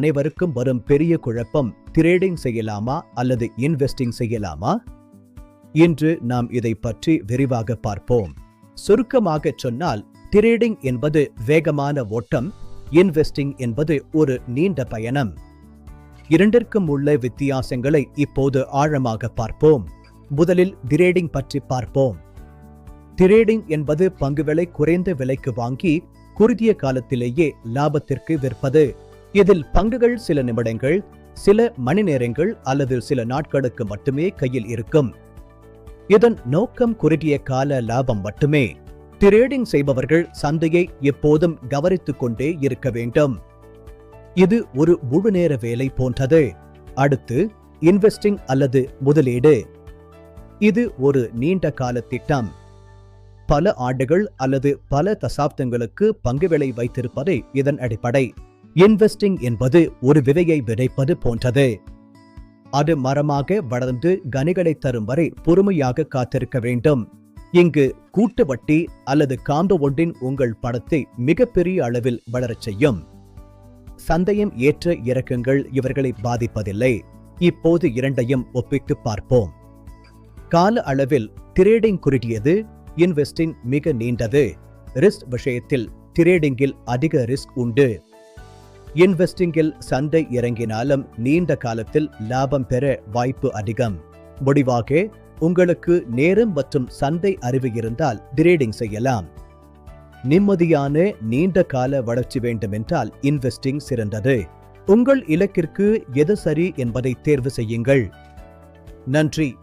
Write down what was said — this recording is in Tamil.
அனைவருக்கும் வரும் பெரிய குழப்பம், ட்ரேடிங் செய்யலாமா அல்லது இன்வெஸ்டிங் செய்யலாமா? இன்று நாம் இதை பற்றி விரிவாக பார்ப்போம். சுருக்கமாக சொன்னால், ட்ரேடிங் என்பது வேகமான ஓட்டம், இன்வெஸ்டிங் என்பது ஒரு நீண்ட பயணம். இரண்டிற்கும் உள்ள வித்தியாசங்களை இப்போது ஆழமாக பார்ப்போம். முதலில் ட்ரேடிங் பற்றி பார்ப்போம். ட்ரேடிங் என்பது பங்குகளை குறைந்த விலைக்கு வாங்கி குறுகிய காலத்திலேயே லாபத்திற்கு விற்பது. இதில் பங்குகள் சில நிமிடங்கள், சில மணி நேரங்கள் அல்லது சில நாட்களுக்கு மட்டுமே கையில் இருக்கும். இதன் நோக்கம் குறுகிய கால லாபம் மட்டுமே. ட்ரேடிங் செய்பவர்கள் சந்தையை எப்போதும் கவனித்துக் கொண்டே இருக்க வேண்டும். இது ஒரு முழுநேர வேலை போன்றது. அடுத்து இன்வெஸ்டிங் அல்லது முதலீடு. இது ஒரு நீண்ட கால திட்டம். பல ஆண்டுகள் அல்லது பல தசாப்தங்களுக்கு பங்கு விலை வைத்திருப்பதே இதன் அடிப்படை. இன்வெஸ்டிங் என்பது ஒரு விதையை விதைப்பது போன்றது. அது மரமாக வளர்ந்து கனிகளை தரும் வரை பொறுமையாக காத்திருக்க வேண்டும். இங்கு கூட்டு வட்டி அல்லது காம்போ ஒன்றின் உங்கள் பணத்தை மிகப்பெரிய அளவில் வளரச் செய்யும். சந்தையின் ஏற்ற இறக்கங்கள் இவர்களை பாதிப்பதில்லை. இப்போது இரண்டையும் ஒப்பிட்டு பார்ப்போம். கால அளவில் ட்ரேடிங் குறுகியது, இன்வெஸ்டிங் மிக நீண்டது. ரிஸ்க் விஷயத்தில் ட்ரேடிங்கில் அதிக ரிஸ்க் உண்டு. இன்வெஸ்டிங்கில் சந்தை இறங்கினாலும் நீண்ட காலத்தில் லாபம் பெற வாய்ப்பு அதிகம். முடிவாக, உங்களுக்கு நேரம் மற்றும் சந்தை அறிவு இருந்தால் ட்ரேடிங் செய்யலாம். நிம்மதியான நீண்ட கால வளர்ச்சி வேண்டுமென்றால் இன்வெஸ்டிங் சிறந்தது. உங்கள் இலக்கிற்கு எது சரி என்பதை தேர்வு செய்யுங்கள். நன்றி.